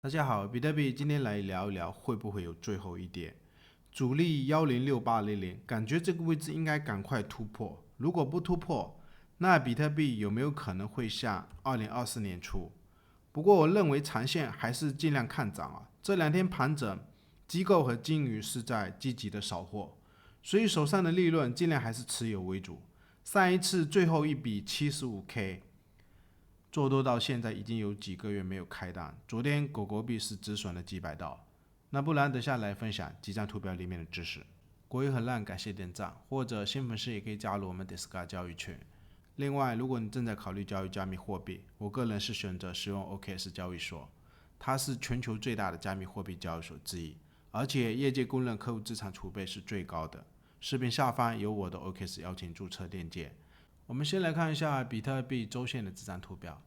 大家好，比特币今天来聊一聊会不会有最后一跌。主力106800，感觉这个位置应该赶快突破。如果不突破，那比特币有没有可能会像2024年初？不过我认为长线还是尽量看涨啊。这两天盘整，机构和鲸鱼是在积极的扫货，所以手上的利润尽量还是持有为主。上一次最后一笔75K。做多到现在已经有几个月没有开单，昨天狗狗币是止损了几百刀。那不然等下来分享几张图表里面的知识。国语很烂，感谢点赞，或者新粉丝也可以加入我们 Discord 交易群。另外，如果你正在考虑交易加密货币，我个人是选择使用 OKX 交易所，它是全球最大的加密货币交易所之一，而且业界公认客户资产储备是最高的。视频下方有我的 OKX 邀请注册链接。我们先来看一下比特币周线的这张图表。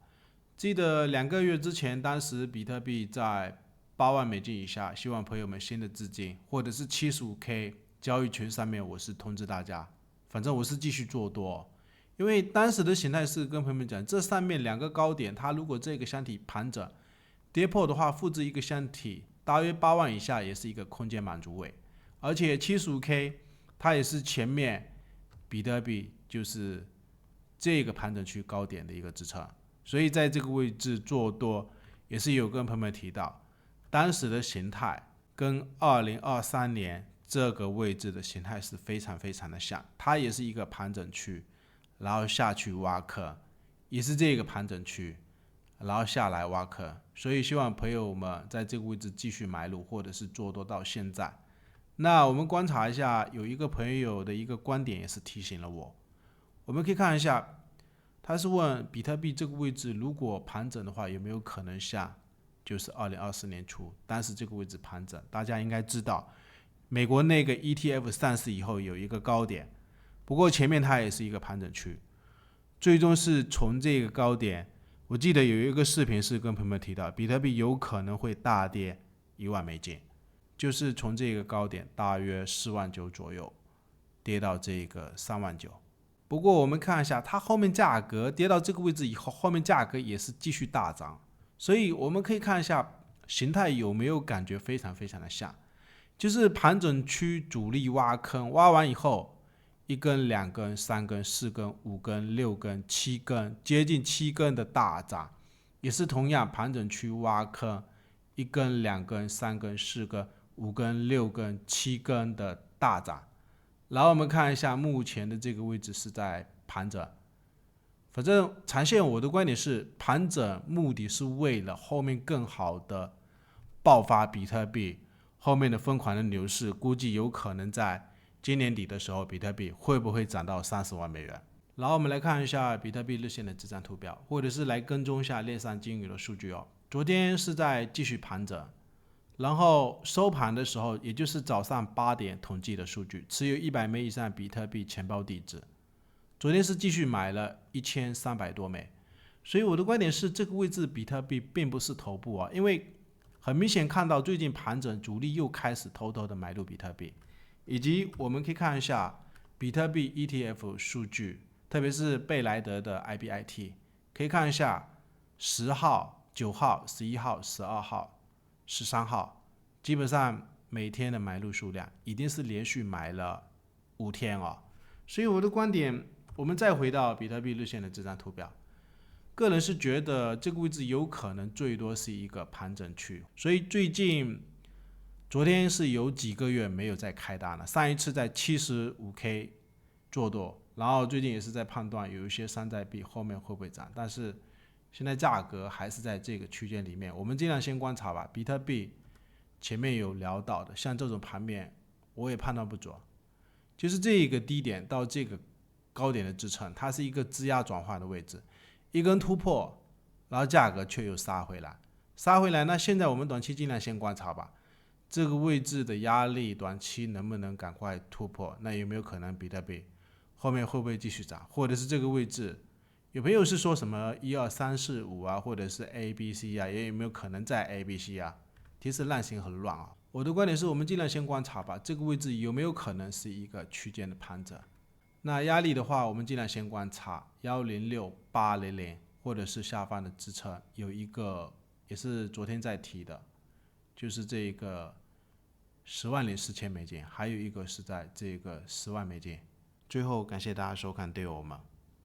记得2个月之前，当时比特币在8万美金以下，希望朋友们新的资金或者是75K 交易群上面，我是通知大家，反正我是继续做多，因为当时的形态是跟朋友们讲，这上面2个高点，它如果这个箱体盘整跌破的话，复制一个箱体大约8万以下也是一个空间满足位，而且75K 它也是前面比特币就是这个盘整区高点的一个支撑。所以在这个位置做多，也是有跟朋友们提到，当时的形态跟2023年这个位置的形态是非常非常的像，它也是一个盘整区，然后下去挖坑，也是这个盘整区，然后下来挖坑。所以希望朋友们在这个位置继续买入，或者是做多到现在。那我们观察一下，有一个朋友的一个观点也是提醒了我，我们可以看一下。他是问比特币这个位置如果盘整的话，有没有可能像就是2024年初当时这个位置盘整？大家应该知道，美国那个 ETF 上市以后有一个高点，不过前面它也是一个盘整区，最终是从这个高点，我记得有一个视频是跟朋友们提到，比特币有可能会大跌1万美金，就是从这个高点大约4万9左右跌到这个3万9。不过我们看一下，它后面价格跌到这个位置以后，后面价格也是继续大涨，所以我们可以看一下形态有没有感觉非常非常的像，就是盘整区主力挖坑，挖完以后1根、2根、3根、4根、5根、6根、7根，接近7根的大涨，也是同样盘整区挖坑，1根、2根、3根、4根、5根、6根、7根的大涨。然后我们看一下目前的这个位置是在盘整，反正长线我的观点是盘整目的是为了后面更好的爆发比特币，后面的疯狂的牛市估计有可能在今年底的时候，比特币会不会涨到30万美元？然后我们来看一下比特币日线的这张图表，或者是来跟踪一下链上鲸鱼的数据哦。昨天是在继续盘整，然后收盘的时候，也就是早上8点统计的数据，持有100枚以上比特币钱包地址。昨天是继续买了1300多枚，所以我的观点是，这个位置比特币并不是头部啊，因为很明显看到最近盘整，主力又开始偷偷的买入比特币，以及我们可以看一下比特币 ETF 数据，特别是贝莱德的 IBIT， 可以看一下10号、9号、11号、12号。13号，基本上每天的买入数量已经是连续买了5天哦。所以我的观点，我们再回到比特币日线的这张图表，个人是觉得这个位置有可能最多是一个盘整区，所以最近昨天是有几个月没有再开单了，上一次在75K 做多，然后最近也是在判断有一些山寨币后面会不会涨，但是现在价格还是在这个区间里面，我们尽量先观察吧。比特币前面有聊到的，像这种盘面我也判断不准，就是这个低点到这个高点的支撑，它是一个质押转换的位置，一根突破，然后价格却又杀回来，那现在我们短期尽量先观察吧，这个位置的压力短期能不能赶快突破？那有没有可能比特币后面会不会继续涨，或者是这个位置？有朋友是说什么1、2、3、4、5啊，或者是 A、B、C 啊，也有没有可能在 A、B、C 啊？其实烂型很乱啊。我的观点是我们尽量先观察吧，这个位置有没有可能是一个区间的盘整？那压力的话，我们尽量先观察106800，或者是下方的支撑有一个也是昨天在提的，就是这个10.4万美金，还有一个是在这个10万美金。最后感谢大家收看队友们。